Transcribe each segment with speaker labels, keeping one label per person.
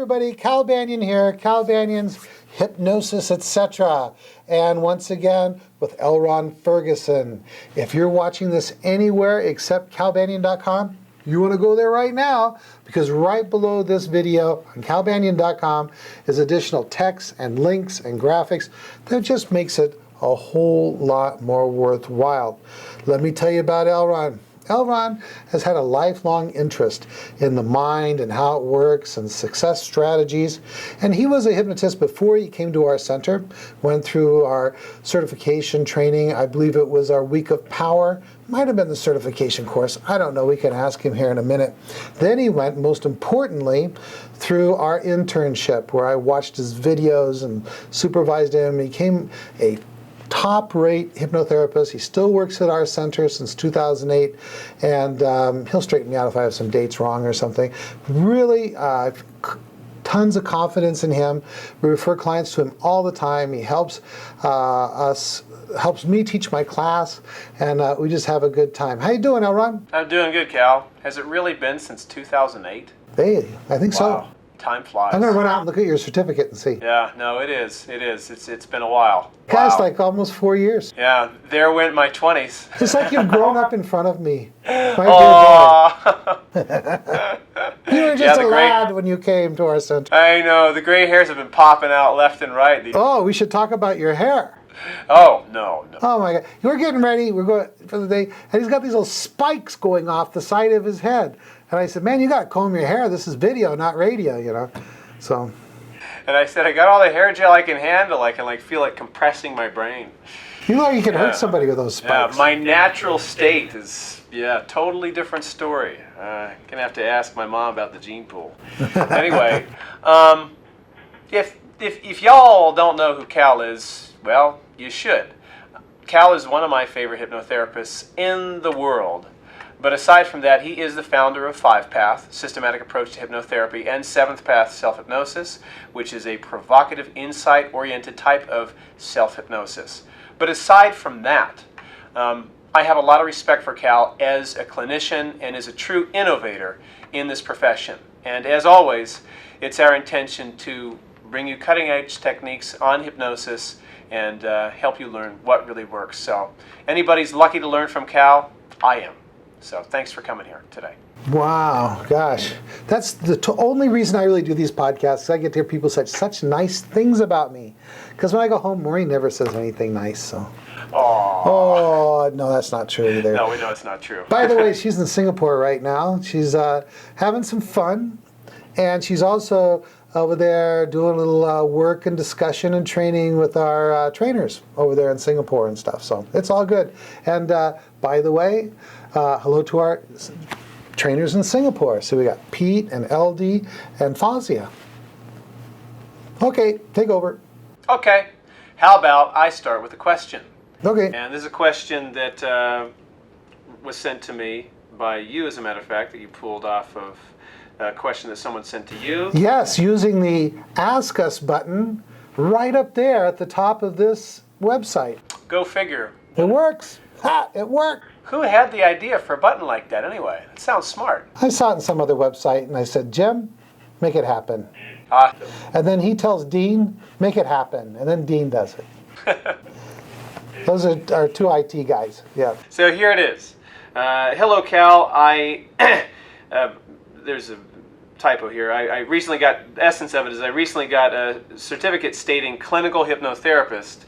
Speaker 1: everybody, Cal Banyan here, Cal Banyan's Hypnosis, etc. And once again, with L. Ron Ferguson. If you're watching this anywhere except calbanyan.com, you want to go there right now, because right below this video on calbanyan.com is additional text and links and graphics that just makes it a whole lot more worthwhile. Let me tell you about L. Ron. L. Ron has had a lifelong interest in the mind and how it works and success strategies. And he was a hypnotist before he came to our center, went through our certification training. I believe it was our Week of Power. Might have been the certification course. I don't know. We can ask him here in a minute. Then he went, most importantly, through our internship, where I watched his videos and supervised him. He became a top-rate hypnotherapist. He still works at our center since 2008, and he'll straighten me out if I have some dates wrong or something. Really, tons of confidence in him. We refer clients to him all the time. He helps helps me teach my class, and we just have a good time. How you doing, L. Ron?
Speaker 2: I'm doing good, Cal. Has it really been since 2008?
Speaker 1: Hey, I think so.
Speaker 2: Time flies.
Speaker 1: I'm gonna run out and look at your certificate and see.
Speaker 2: Yeah, no, it is. It is. It's been a while.
Speaker 1: Gosh,
Speaker 2: Wow.
Speaker 1: like almost 4 years.
Speaker 2: Yeah, there went my 20s.
Speaker 1: It's like you've grown up in front of me. My dear boy. You were just a lad when you came to our center.
Speaker 2: I know, the gray hairs have been popping out left and right.
Speaker 1: Oh, we should talk about your hair.
Speaker 2: Oh, no.
Speaker 1: Oh my God. We're getting ready. We're going for the day. And he's got these little spikes going off the side of his head. And I said, man, you got to comb your hair. This is video, not radio, you know. So.
Speaker 2: And I said, I got all the hair gel I can handle. I can feel it compressing my brain.
Speaker 1: You know you can hurt somebody with those spikes.
Speaker 2: Yeah, my natural state is, totally different story. Gonna have to ask my mom about the gene pool. Anyway, if y'all don't know who Cal is, well, you should. Cal is one of my favorite hypnotherapists in the world. But aside from that, he is the founder of 5-Path, Systematic Approach to Hypnotherapy, and 7th Path, Self-Hypnosis, which is a provocative, insight-oriented type of self-hypnosis. But aside from that, I have a lot of respect for Cal as a clinician and as a true innovator in this profession. And as always, it's our intention to bring you cutting-edge techniques on hypnosis and help you learn what really works. So anybody's lucky to learn from Cal, I am. So thanks for coming here today.
Speaker 1: Wow, gosh. That's the only reason I really do these podcasts. I get to hear people say such nice things about me. Because when I go home, Maureen never says anything nice. So. Oh, no, that's not true either.
Speaker 2: No, we know it's not true.
Speaker 1: By the way, she's in Singapore right now. She's having some fun. And she's also over there doing a little work and discussion and training with our trainers over there in Singapore and stuff. So it's all good. And by the way, hello to our trainers in Singapore. So we got Pete and LD and Fazia. Okay, take over.
Speaker 2: Okay. How about I start with a question?
Speaker 1: Okay.
Speaker 2: And this is a question that was sent to me by you, as a matter of fact, that you pulled off of a question that someone sent to you.
Speaker 1: Yes, using the Ask Us button right up there at the top of this website.
Speaker 2: Go figure.
Speaker 1: It works. Ha! It worked.
Speaker 2: Who had the idea for a button like that anyway? It sounds smart.
Speaker 1: I saw it in some other website and I said, Jim, make it happen. And then he tells Dean, make it happen. And then Dean does it. Those are our two IT guys. Yeah.
Speaker 2: So here it is. Hello, Cal. There's a typo here. I recently got, the essence of it is I recently got a certificate stating clinical hypnotherapist,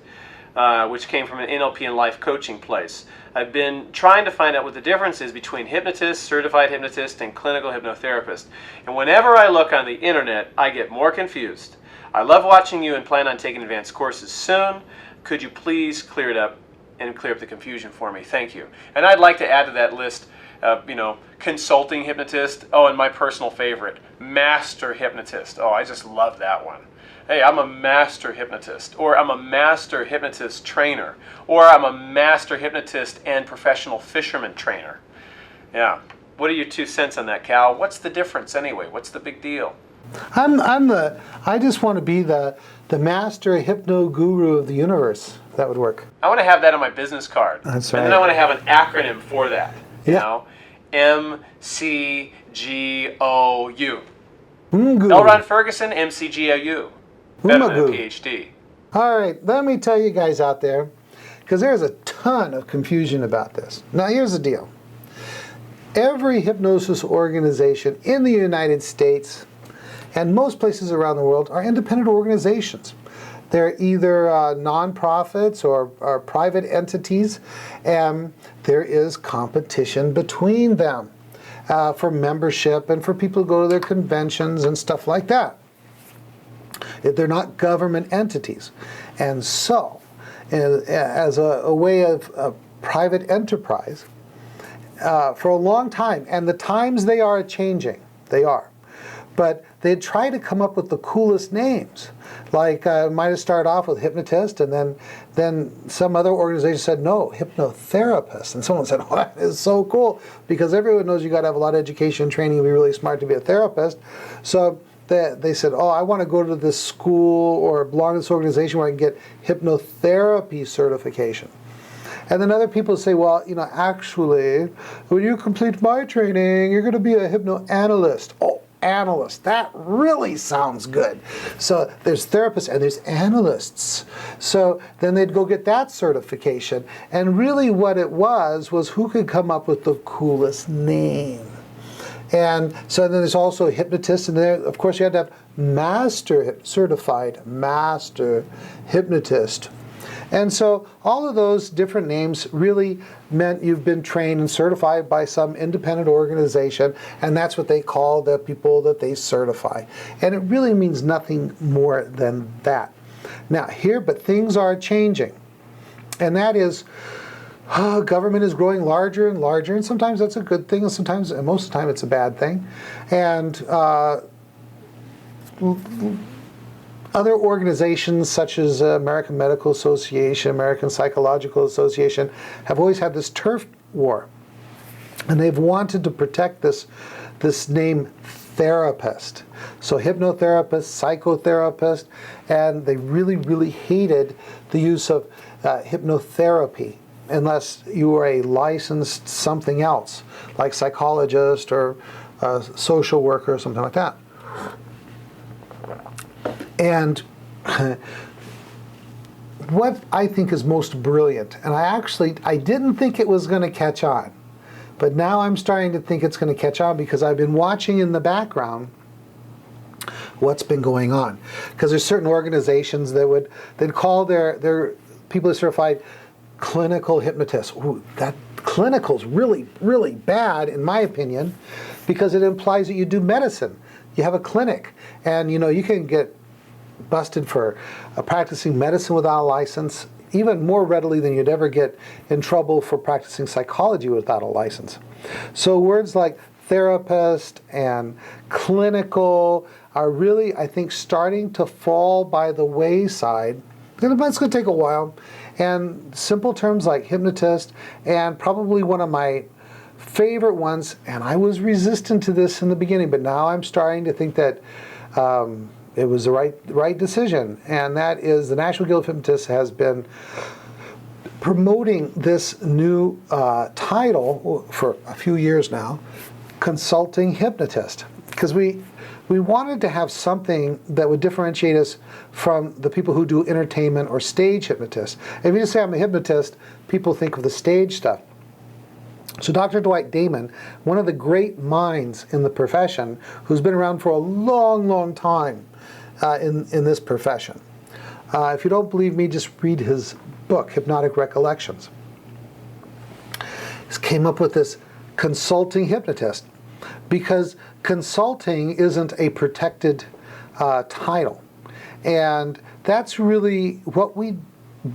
Speaker 2: which came from an NLP and life coaching place. I've been trying to find out what the difference is between hypnotist, certified hypnotist, and clinical hypnotherapist. And whenever I look on the internet, I get more confused. I love watching you and plan on taking advanced courses soon. Could you please clear it up and clear up the confusion for me? Thank you. And I'd like to add to that list, consulting hypnotist. Oh, and my personal favorite, master hypnotist. Oh, I just love that one. Hey, I'm a master hypnotist, or I'm a master hypnotist trainer, or I'm a master hypnotist and professional fisherman trainer. Yeah. What are your 2 cents on that, Cal? What's the difference anyway? What's the big deal?
Speaker 1: I just want to be the master hypno guru of the universe. That would work.
Speaker 2: I want to have that on my business card.
Speaker 1: That's right.
Speaker 2: And then I want to have an acronym for that. You
Speaker 1: Yeah.
Speaker 2: know? MCGOU.
Speaker 1: Mgu.
Speaker 2: L. Ron Ferguson, MCGOU. Veteran and
Speaker 1: Umagu.
Speaker 2: PhD.
Speaker 1: All right, let me tell you guys out there, because there's a ton of confusion about this. Now, here's the deal. Every hypnosis organization in the United States and most places around the world are independent organizations. They're either nonprofits or private entities, and there is competition between them for membership and for people to go to their conventions and stuff like that. They're not government entities. And so, as a way of private enterprise, for a long time, and the times they are changing, they are, but they'd try to come up with the coolest names. Like, might have started off with Hypnotist, and then some other organization said, no, Hypnotherapist. And someone said, oh, that is so cool, because everyone knows you got to have a lot of education and training and be really smart to be a therapist. So they said, oh, I want to go to this school or belong to this organization where I can get hypnotherapy certification. And then other people say, well, actually, when you complete my training, you're going to be a hypnoanalyst. Oh, analyst. That really sounds good. So there's therapists and there's analysts. So then they'd go get that certification. And really what it was who could come up with the coolest name. And so then there's also hypnotists, and then of course you had to have certified master hypnotist. And so all of those different names really meant you've been trained and certified by some independent organization, and that's what they call the people that they certify. And it really means nothing more than that. Now but things are changing, and that is, government is growing larger and larger, and sometimes that's a good thing, and sometimes, and most of the time, it's a bad thing. And other organizations such as American Medical Association, American Psychological Association have always had this turf war, and they've wanted to protect this name therapist. So hypnotherapist, psychotherapist, and they really, really hated the use of hypnotherapy, unless you were a licensed something else, like psychologist or social worker or something like that. And what I think is most brilliant, and I didn't think it was going to catch on, but now I'm starting to think it's going to catch on because I've been watching in the background what's been going on. Because there's certain organizations that they'd call their people that are certified clinical hypnotists. Ooh, that clinical's really, really bad in my opinion, because it implies that you do medicine. You have a clinic, and you can get busted for practicing medicine without a license even more readily than you'd ever get in trouble for practicing psychology without a license. So words like therapist and clinical are really, I think, starting to fall by the wayside. It's going to take a while. And simple terms like hypnotist, and probably one of my favorite ones, and I was resistant to this in the beginning, but now I'm starting to think that it was the right decision, and that is the National Guild of Hypnotists has been promoting this new title for a few years now, consulting hypnotist, because we wanted to have something that would differentiate us from the people who do entertainment or stage hypnotists. If you just say I'm a hypnotist, people think of the stage stuff. So Dr. Dwight Damon, one of the great minds in the profession, who's been around for a long, long time in this profession. If you don't believe me, just read his book, Hypnotic Recollections. He came up with this consulting hypnotist, because consulting isn't a protected title. And that's really what we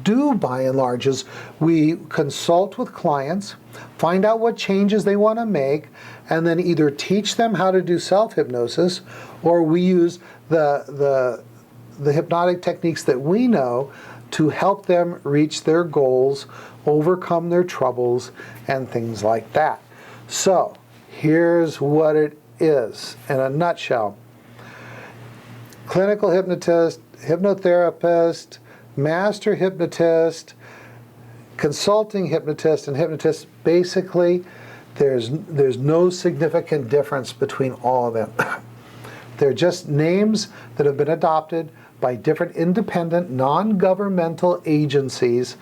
Speaker 1: do by and large, is we consult with clients, find out what changes they want to make, and then either teach them how to do self-hypnosis, or we use the hypnotic techniques that we know to help them reach their goals, overcome their troubles, and things like that. So here's what it is in a nutshell. Clinical hypnotist, hypnotherapist, master hypnotist, consulting hypnotist, and hypnotist. Basically, there's no significant difference between all of them. They're just names that have been adopted by different independent, non-governmental agencies,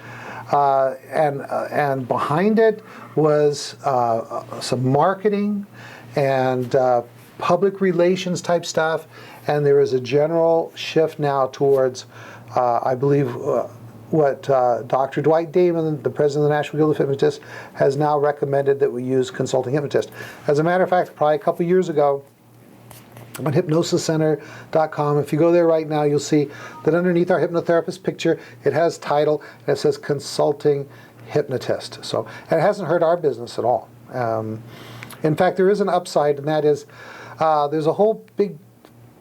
Speaker 1: and behind it was some marketing and public relations type stuff, and there is a general shift now towards, I believe, what Dr. Dwight Damon, the president of the National Guild of Hypnotists, has now recommended that we use consulting hypnotists. As a matter of fact, probably a couple years ago, on hypnosiscenter.com, if you go there right now, you'll see that underneath our hypnotherapist picture, it has title, and it says consulting hypnotist. So, and it hasn't hurt our business at all. In fact, there is an upside, and that is there's a whole big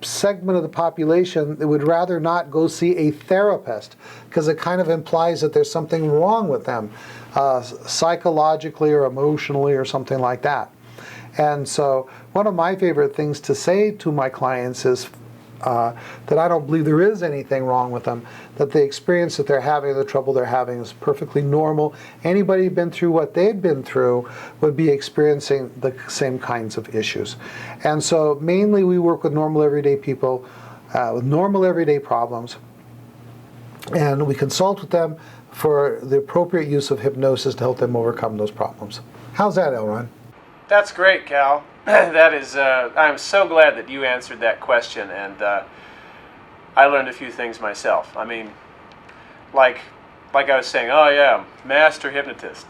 Speaker 1: segment of the population that would rather not go see a therapist because it kind of implies that there's something wrong with them psychologically or emotionally or something like that. And so one of my favorite things to say to my clients is that I don't believe there is anything wrong with them, that the experience that they're having, the trouble they're having is perfectly normal. Anybody who's been through what they've been through would be experiencing the same kinds of issues. And so mainly we work with normal everyday people with normal everyday problems, and we consult with them for the appropriate use of hypnosis to help them overcome those problems. How's that, Elron?
Speaker 2: That's great, Cal. That is, I'm so glad that you answered that question, and I learned a few things myself. I mean, like I was saying, oh yeah, master hypnotist.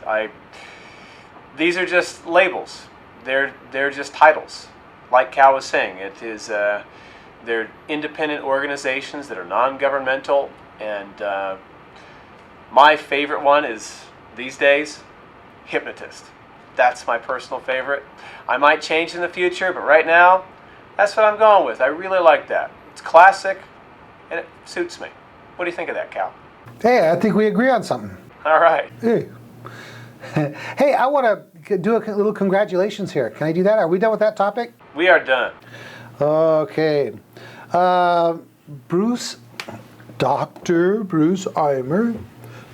Speaker 2: These are just labels. They're just titles. Like Cal was saying, it is they're independent organizations that are non-governmental, and my favorite one is these days, hypnotist. That's my personal favorite. I might change in the future, but right now, that's what I'm going with. I really like that. It's classic, and it suits me. What do you think of that, Cal?
Speaker 1: Hey, I think we agree on something.
Speaker 2: All right.
Speaker 1: Hey, hey, I want to do a little congratulations here. Can I do that? Are we done with that topic?
Speaker 2: We are done.
Speaker 1: Okay. Dr. Bruce Eimer,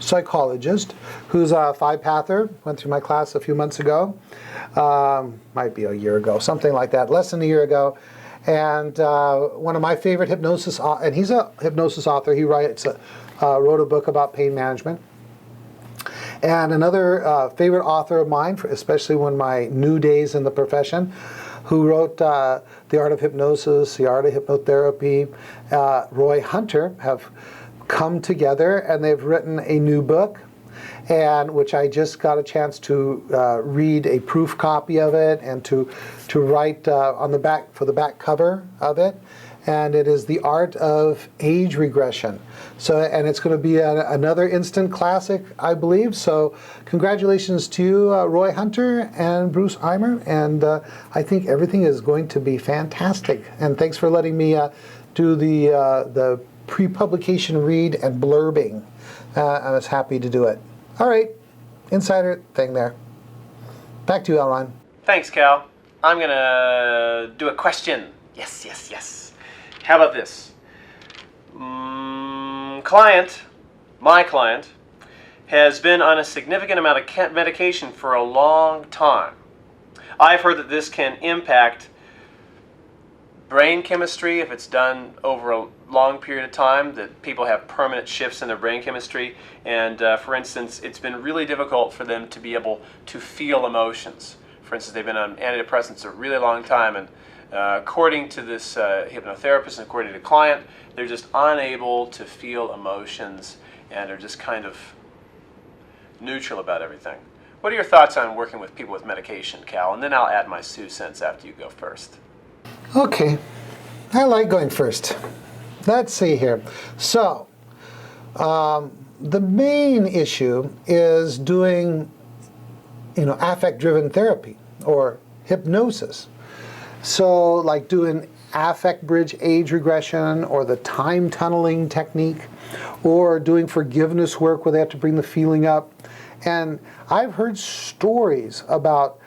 Speaker 1: psychologist, who's a five-pather, went through my class a few months ago, might be a year ago, something like that, less than a year ago, and one of my favorite hypnosis, and he's a hypnosis author. He wrote a book about pain management. And another favorite author of mine, especially in my new days in the profession, who wrote The Art of Hypnosis, The Art of Hypnotherapy, Roy Hunter, have come together and they've written a new book, and which I just got a chance to read a proof copy of it and to write on the back, for the back cover of it, and it is The Art of Age Regression. So, and it's going to be another instant classic, I believe. So congratulations to you, Roy Hunter and Bruce Eimer, and I think everything is going to be fantastic. And thanks for letting me do the pre-publication read and blurbing. I was happy to do it. All right, insider thing there. Back to you, Elron.
Speaker 2: Thanks, Cal. I'm going to do a question. Yes, yes, yes. How about this? My client, has been on a significant amount of medication for a long time. I've heard that this can impact brain chemistry if it's done over a long period of time, that people have permanent shifts in their brain chemistry, and for instance, it's been really difficult for them to be able to feel emotions. For instance, they've been on antidepressants a really long time, and according to this hypnotherapist and according to the client, they're just unable to feel emotions and are just kind of neutral about everything. What are your thoughts on working with people with medication, Cal? And then I'll add my 2 cents after you go first.
Speaker 1: Okay, I like going first. Let's see here. So, the main issue is doing, affect-driven therapy or hypnosis. So, like doing affect bridge age regression or the time tunneling technique, or doing forgiveness work where they have to bring the feeling up. And I've heard stories about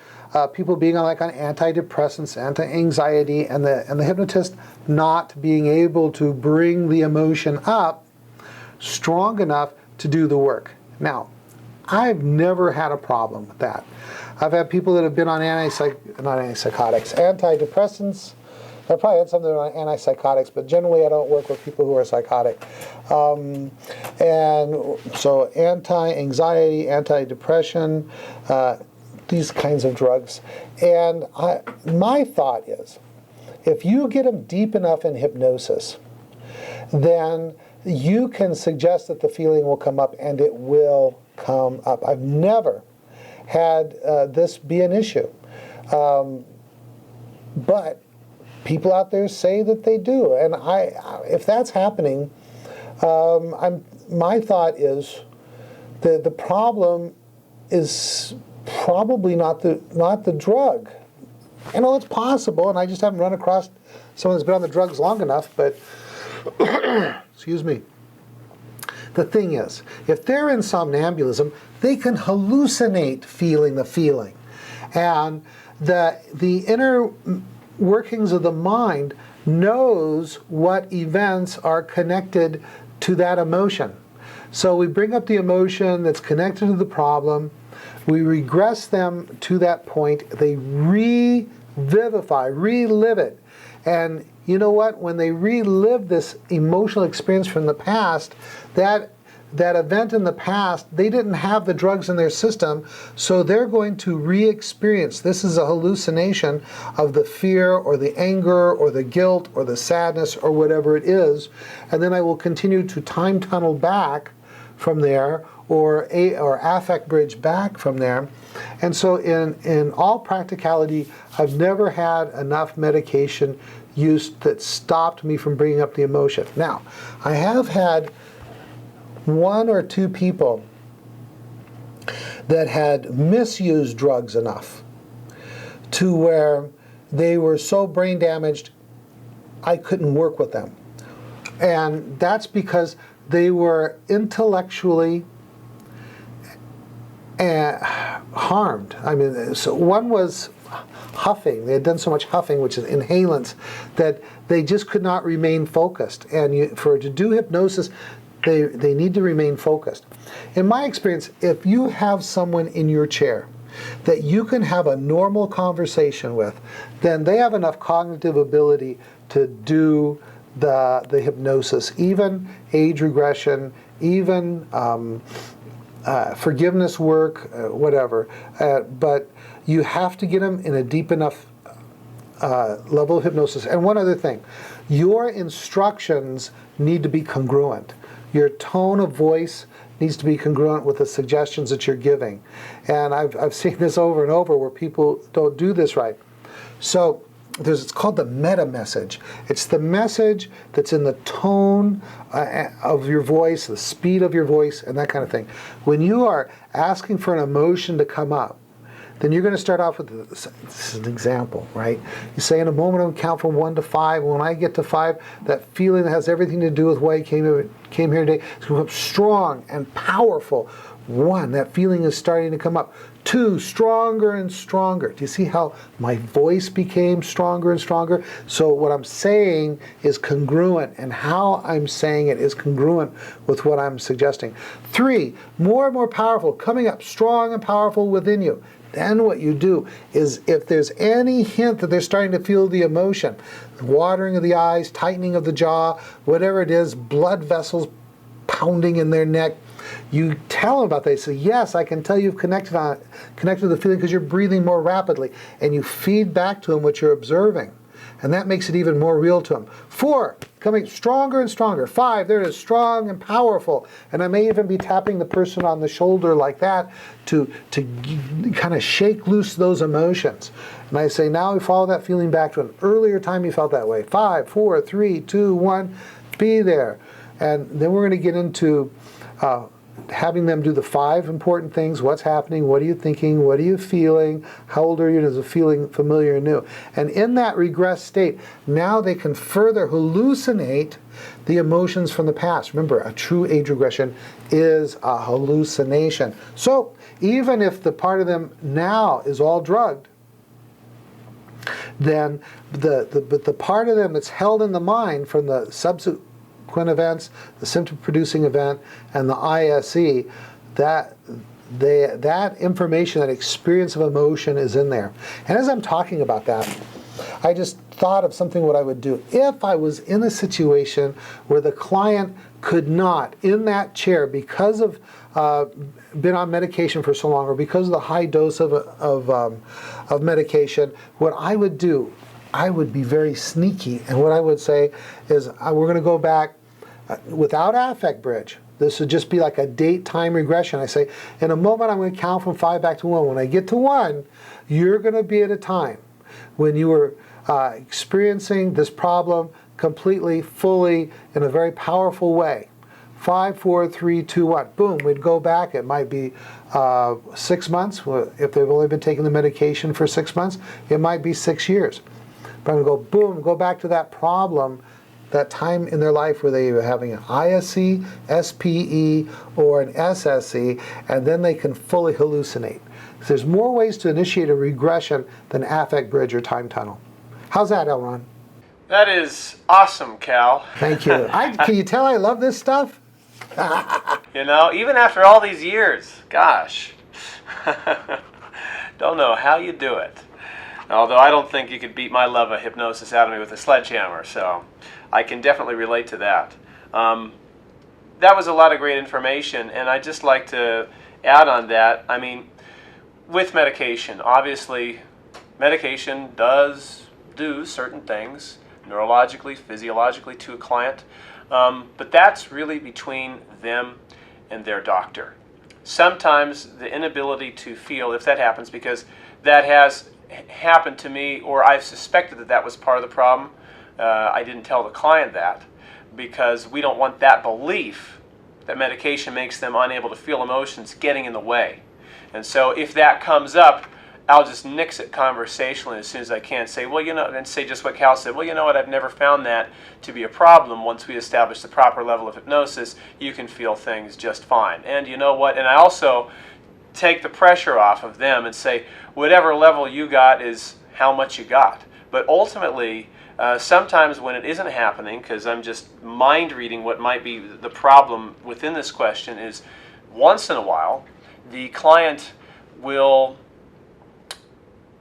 Speaker 1: people being on antidepressants, anti-anxiety, and the hypnotist not being able to bring the emotion up strong enough to do the work. Now, I've never had a problem with that. I've had people that have been on antidepressants, I probably had something on antipsychotics, but generally I don't work with people who are psychotic. And so anti-anxiety, anti-depression, these kinds of drugs. And my thought is, if you get them deep enough in hypnosis, then you can suggest that the feeling will come up, and it will come up. I've never had this be an issue. But people out there say that they do. And if that's happening, my thought is the problem is probably not the drug. You know, it's possible, and I just haven't run across someone that's been on the drugs long enough, but excuse me. The thing is, if they're in somnambulism, they can hallucinate feeling the feeling. And the inner workings of the mind knows what events are connected to that emotion. So we bring up the emotion that's connected to the problem, we regress them to that point, they revivify, relive it. And you know what? When they relive this emotional experience from the past, that event in the past, they didn't have the drugs in their system, so they're going to re-experience. This is a hallucination of the fear or the anger or the guilt or the sadness or whatever it is, and then I will continue to time tunnel back from there or affect bridge back from there. And so in all practicality, I've never had enough medication used that stopped me from bringing up the emotion. Now, I have had one or two people that had misused drugs enough to where they were so brain damaged I couldn't work with them. And that's because they were intellectually harmed. I mean, so one was huffing. They had done so much huffing, which is inhalants, that they just could not remain focused. And to do hypnosis, they need to remain focused. In my experience, if you have someone in your chair that you can have a normal conversation with, then they have enough cognitive ability to do the hypnosis, even age regression, even forgiveness work, whatever. But you have to get them in a deep enough level of hypnosis. And one other thing, your instructions need to be congruent. Your tone of voice needs to be congruent with the suggestions that you're giving. And I've seen this over and over where people don't do this right. So it's called the meta message. It's the message that's in the tone of your voice, the speed of your voice, and that kind of thing. When you are asking for an emotion to come up, then you're going to start off with, this is an example, right? You say, in a moment, I'm going to count from 1 to 5. When I get to 5, that feeling that has everything to do with why you came here today is going to come up strong and powerful. 1, that feeling is starting to come up. 2, stronger and stronger. Do you see how my voice became stronger and stronger? So what I'm saying is congruent, and how I'm saying it is congruent with what I'm suggesting. 3, more and more powerful, coming up strong and powerful within you. Then what you do is, if there's any hint that they're starting to feel the emotion, watering of the eyes, tightening of the jaw, whatever it is, blood vessels pounding in their neck, you tell them about that. You say, yes, I can tell you've connected with the feeling because you're breathing more rapidly. And you feed back to them what you're observing. And that makes it even more real to them. 4, coming stronger and stronger. 5, there it is, strong and powerful. And I may even be tapping the person on the shoulder like that to kind of shake loose those emotions. And I say, now we follow that feeling back to an earlier time you felt that way. 5, 4, 3, 2, 1, be there. And then we're going to get into having them do the 5 important things. What's happening? What are you thinking? What are you feeling? How old are you? Is it feeling familiar and new? And in that regressed state, now they can further hallucinate the emotions from the past. Remember, a true age regression is a hallucination. So even if the part of them now is all drugged, then the part of them that's held in the mind from the subsequent events, the symptom-producing event, and the ISE, that information, that experience of emotion is in there. And as I'm talking about that, I just thought of something what I would do. If I was in a situation where the client could not, in that chair, because of been on medication for so long, or because of the high dose of medication, what I would do, I would be very sneaky. And what I would say is, we're going to go back without affect bridge. This would just be like a date-time regression. I say, in a moment, I'm going to count from 5 back to 1. When I get to 1, you're going to be at a time when you were experiencing this problem completely, fully, in a very powerful way. 5, 4, 3, 2, 1. Boom, we'd go back. It might be 6 months. If they've only been taking the medication for 6 months, it might be 6 years. But I'm going to go, boom, go back to that problem, that time in their life where they were having an ISE, SPE, or an SSE, and then they can fully hallucinate. So there's more ways to initiate a regression than affect bridge or time tunnel. How's that, Elron?
Speaker 2: That is awesome, Cal.
Speaker 1: Thank you. Can you tell I love this stuff?
Speaker 2: You know, even after all these years, gosh. Don't know how you do it. Although I don't think you could beat my love of hypnosis out of me with a sledgehammer, so I can definitely relate to that. That was a lot of great information, and I'd just like to add on that. I mean, with medication, obviously, medication does do certain things neurologically, physiologically to a client, but that's really between them and their doctor. Sometimes the inability to feel, if that happens, because that has happened to me, or I've suspected that that was part of the problem. I didn't tell the client that, because we don't want that belief that medication makes them unable to feel emotions getting in the way. And so if that comes up, I'll just nix it conversationally as soon as I can. Say, well, you know, and say just what Cal said. Well, you know what, I've never found that to be a problem. Once we establish the proper level of hypnosis, you can feel things just fine. And you know what, and I also take the pressure off of them and say, whatever level you got is how much you got. But ultimately, sometimes when it isn't happening, because I'm just mind reading what might be the problem within this question, is once in a while, the client will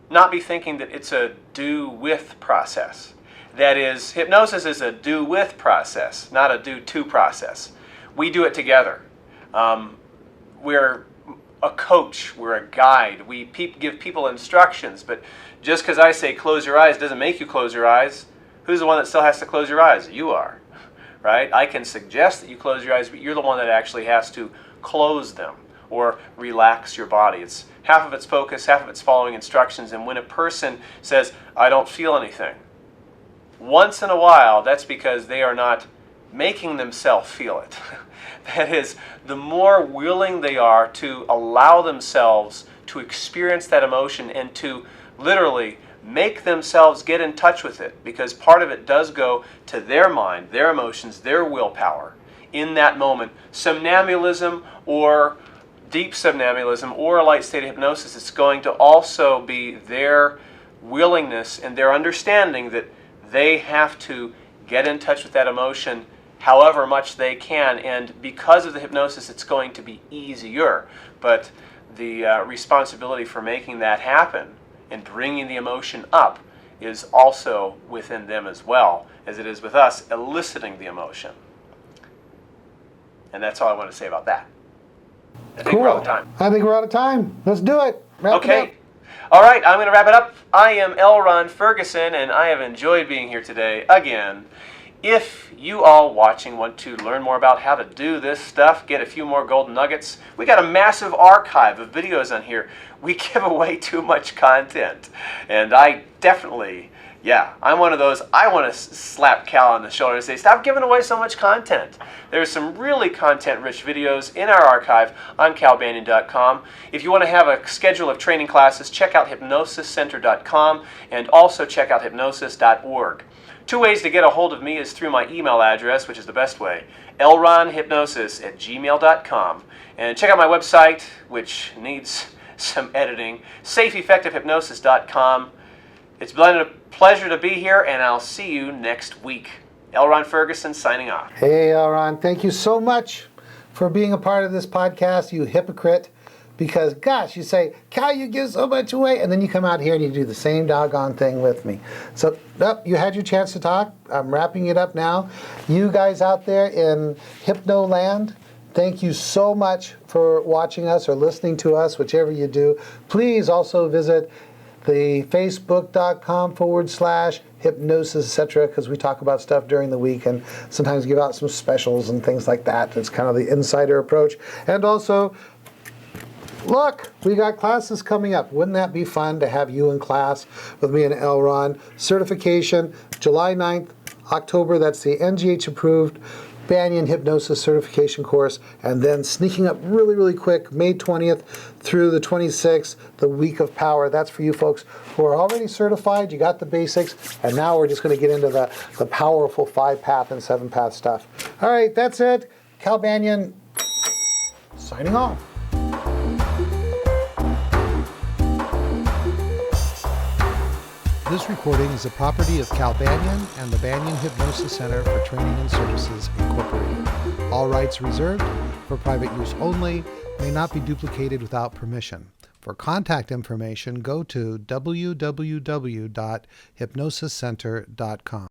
Speaker 2: not be thinking that it's a do-with process. That is, hypnosis is a do-with process, not a do-to process. We do it together. We're a coach, we're a guide, we give people instructions, but just because I say close your eyes doesn't make you close your eyes. Who's the one that still has to close your eyes? You are, right? I can suggest that you close your eyes, but you're the one that actually has to close them or relax your body. It's half of it's focus, half of it's following instructions, and when a person says, I don't feel anything, once in a while, that's because they are not making themselves feel it. That is, the more willing they are to allow themselves to experience that emotion and to literally make themselves get in touch with it, because part of it does go to their mind, their emotions, their willpower in that moment. Somnambulism or deep somnambulism or a light state of hypnosis, it's going to also be their willingness and their understanding that they have to get in touch with that emotion however much they can, and because of the hypnosis it's going to be easier, but the responsibility for making that happen and bringing the emotion up is also within them as well as it is with us eliciting the emotion. And that's all I want to say about that. I think we're out of time.
Speaker 1: I think we're out of time. Let's do it. Wrap it up.
Speaker 2: All right, I'm going to wrap it up. I am L. Ron Ferguson, and I have enjoyed being here today again. If you all watching want to learn more about how to do this stuff, get a few more golden nuggets, we got a massive archive of videos on here. We give away too much content, and I definitely, I'm one of those, I want to slap Cal on the shoulder and say, stop giving away so much content. There's some really content-rich videos in our archive on calbanyan.com. If you want to have a schedule of training classes, check out hypnosiscenter.com and also check out hypnosis.org. 2 ways to get a hold of me is through my email address, which is the best way, lronhypnosis@gmail.com. And check out my website, which needs some editing, safeeffectivehypnosis.com. It's been a pleasure to be here, and I'll see you next week. L. Ron Ferguson signing off.
Speaker 1: Hey, Elron, thank you so much for being a part of this podcast, you hypocrite. Because, gosh, you say, Cal, you give so much away, and then you come out here and you do the same doggone thing with me. So, you had your chance to talk. I'm wrapping it up now. You guys out there in Hypnoland, thank you so much for watching us or listening to us, whichever you do. Please also visit the facebook.com/hypnosis, etc., because we talk about stuff during the week and sometimes give out some specials and things like that. It's kind of the insider approach. And also, look, we got classes coming up. Wouldn't that be fun to have you in class with me and Elron? Certification, July 9th, October, that's the NGH approved Banyan Hypnosis Certification course, and then sneaking up really, really quick, May 20th through the 26th, the Week of Power. That's for you folks who are already certified, you got the basics, and now we're just going to get into the powerful 5-path and 7-path stuff. All right, that's it. Cal Banyan signing off. This recording is the property of Cal Banyan and the Banyan Hypnosis Center for Training and Services, Incorporated. All rights reserved, for private use only, may not be duplicated without permission. For contact information, go to www.hypnosiscenter.com.